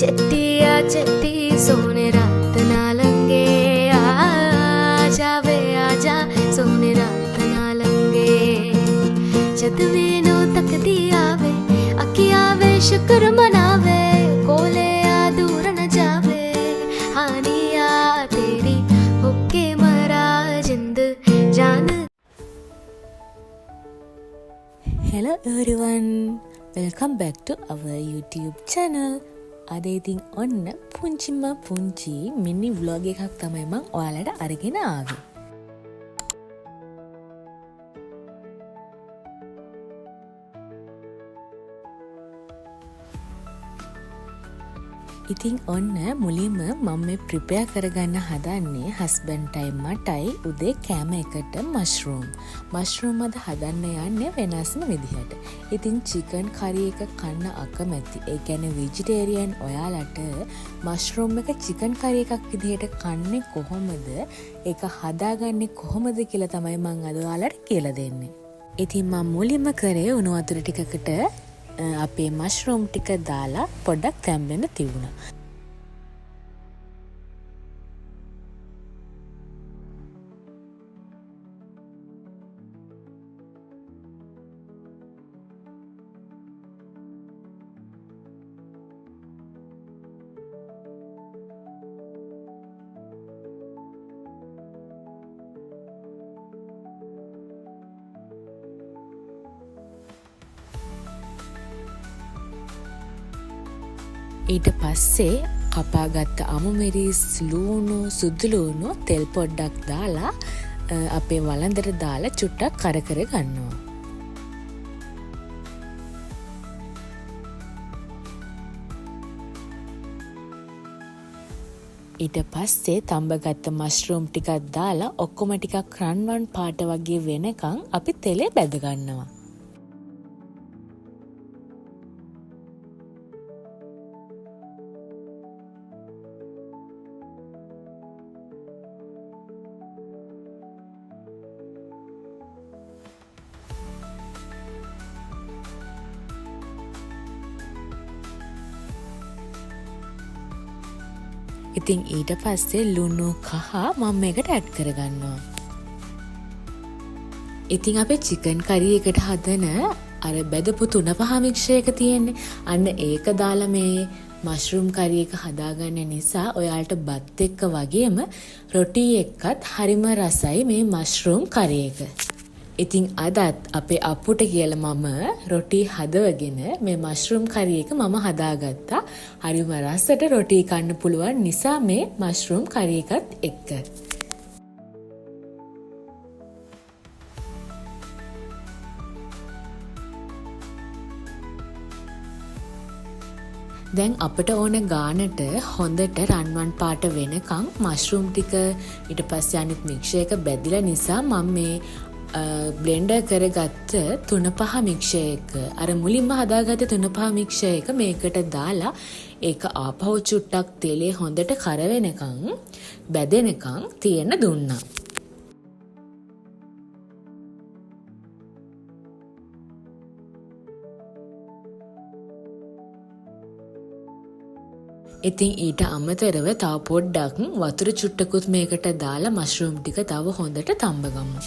चट्टिया चट्टी सोने रात ना लंगे आजा वे आजा सोने रात ना लंगे चतवेनो तक दियावे अखियावे शुक्र मनावे कोले आ दूर न जावे हानिया तेरी होके मरा जिंद जान. Hello everyone, welcome back to our YouTube channel. අද ඉතින් ඔන්න පුංචි මිනි vlog එකක් තමයි මම ඔයාලට අරගෙන ආවේ. ඉතින් ඔන්න මුලින්ම මම මේ ප්‍රිපෙයාර් කරගන්න හදන්නේ හස්බන්ඩ් ටයි මටයි උදේ කෑම එකට මෂ්රූම් අද හදන්න යන්නේ වෙනස්ම විදිහට. ඉතින් චිකන් කරි එක කන්න අකමැති. ඒ කියන්නේ වෙජිටේරියන් ඔයාලට මෂ්රූම් එක චිකන් කරි එකක් විදිහට කන්නේ කොහොමද? ඒක හදාගන්නේ කොහොමද කියලා තමයි මම අද ඔයාලට කියලා දෙන්නේ. ඉතින් මම මුලින්ම කරේ උණු වතුර ටිකකට අපේ මෂ්රූම් ටික දාලා පොඩ්ඩක් තැම්බෙන්න තියුණා. ඊට පස්සේ කපාගත්ත අමු මිරිස් ලූණු සුදු ලූණු තෙල් පොඩ්ඩක් දාලා අපේ වළඳට දාලා චුට්ටක් කර ගන්නවා. ඊට පස්සේ තඹගත්ත මෂ්රූම් ටිකක් දාලා ඔක්කොම ටිකක් රන්වන් පාට වගේ වෙනකන් අපි තෙලේ බැද ගන්නවා. ඉතින් ඊට පස්සේ ලුණු කහ මම මේකට ඇඩ් කරගන්නවා. ඉතින් අපේ චිකන් කරි එකට හදන අර බෙදපු 3-5 මික්ෂර් එක තියෙන්නේ. අන්න ඒක දාලා මේ මෂ්රූම් කරි එක හදාගන්න නිසා ඔයාලට බත් එක්ක වගේම රොටි එක්කත් හරිම රසයි මේ මෂ්රූම් කරි එක. ඉතින් අදත් අපේ අප්පුට කියලා මම රොටි හදවගෙන මේ මෂ්රූම් කරි එක මම හදාගත්තා. හරිම රසට රොටි කන්න පුළුවන් නිසා මේ මෂ්රූම් කරි එකත් එක්ක. දැන් අපිට ඕන ගානට හොඳට රන්වන් පාට වෙනකන් මෂ්රූම් ටික ඊට පස්සේ අනිත් මික්ෂර් එක බැදිලා නිසා මම මේ බ්ලෙන්ඩර් කරගත්ත 3-5 මික්ෂර් එක අර මුලින්ම හදාගත්ත 3-5 මික්ෂර් එක මේකට දාලා ඒක ආපහු චුට්ටක් තෙලේ හොඳට කර වෙනකන් බැදෙනකන් තියන්න දුන්නා. ඉතින් ඊට අමතරව තව පොඩ්ඩක් වතුර චුට්ටකුත් මේකට දාලා මෂ්රූම් ටික තව හොඳට තඹගමු.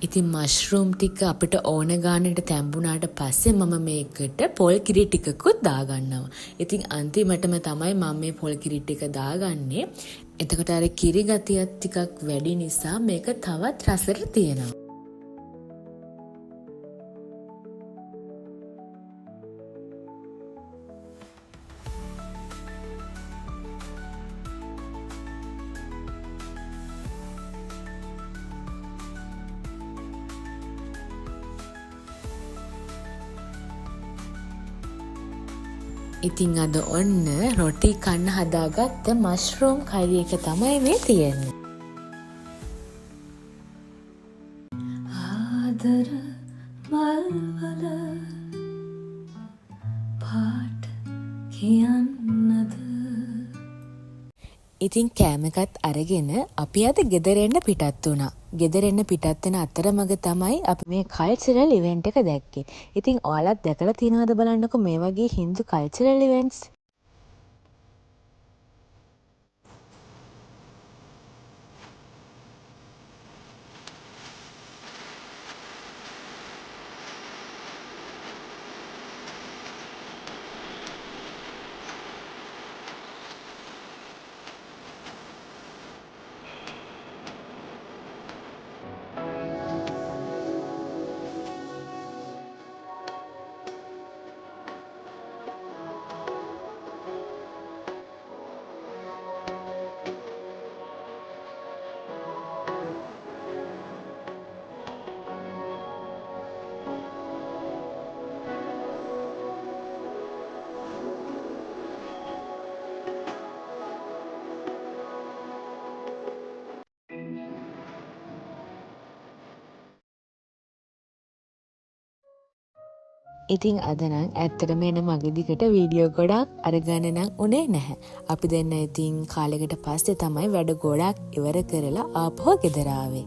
ඉතින් මෂ්රූම් ටික අපිට ඕන ගානට තැඹුණාට පස්සේ මම මේකට පොල් කිරි ටිකකුත් දාගන්නවා. ඉතින් අන්තිමටම තමයි මම මේ පොල් කිරි ටික දාගන්නේ. එතකොට අර කිරි ගතියත් ටිකක් වැඩි නිසා මේක තවත් රසට තියෙනවා. ඉතින් අද ඔන්න රොටි කන්න හදාගත්ත මෂ්රූම් කරි එක තමයි මේ තියෙන්නේ. ආදර වල පාට කියන්නද. ඉතින් කෑම එකත් අරගෙන අපි අද ගෙදර එන්න පිටත් වුණා. ගෙදර එන්න පිටත් වෙන අතරමඟ තමයි අපි මේ කල්චරල් ඉවෙන්ට් එක දැක්කේ. ඉතින් ඔයාලත් දැකලා තියෙනවද බලන්නකෝ මේ වගේ හින්දු කල්චරල් ඉවෙන්ට්ස්. ඉතින් අද නම් ඇත්තටම එන මගදිකට වීඩියෝ ගොඩක් අරගන්න නම් උනේ නැහැ. අපි දෙන්න ඉතින් කාලෙකට පස්සේ තමයි වැඩ ගොඩක් ඉවර කරලා ආපහු ගෙදර ආවේ.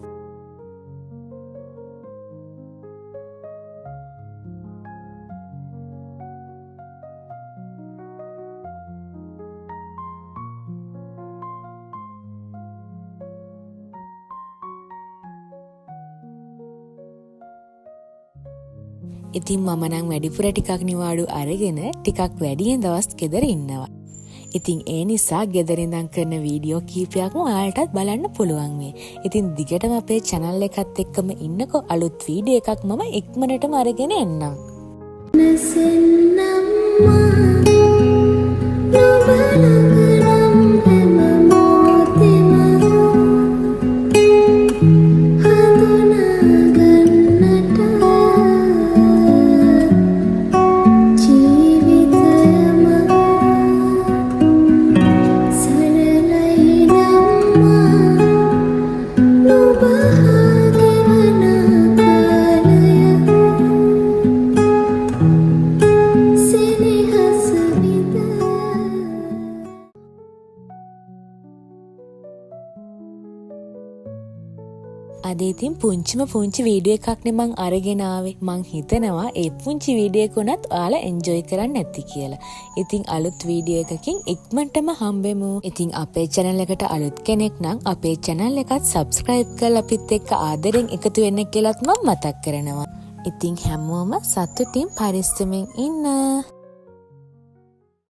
ඉතින් මම නම් වැඩිපුර ටිකක් නිවාඩු අරගෙන ටිකක් වැඩියෙන් දවස් ගෙදර ඉන්නවා. ඉතින් ඒ නිසා ගෙදර ඉඳන් කරන වීඩියෝ කීපයක්ම ඔයාලටත් බලන්න පුළුවන් වෙයි. ඉතින් දිගටම අපේ channel එකත් එක්කම ඉන්නකෝ අලුත් වීඩියෝ එකක් මම ඉක්මනටම අරගෙන එන්නම්. අද ඉතින් පුංචි වීඩියෝ එකක්නේ මං අරගෙන ආවේ. මං හිතනවා ඒ පුංචි වීඩියෝ එක උනත් ඔයාලා එන්ජොයි කරන්න ඇති කියලා. ඉතින් අලුත් වීඩියෝ එකකින් ඉක්මනටම හම්බෙමු. ඉතින් අපේ channel එකට අලුත් කෙනෙක් නම් අපේ channel එකත් subscribe කරලා අපිත් එක්ක ආදරෙන් එකතු වෙන්න කියලාත් මම මතක් කරනවා. ඉතින් හැමෝම සතුටින් පරිස්සමෙන් ඉන්න.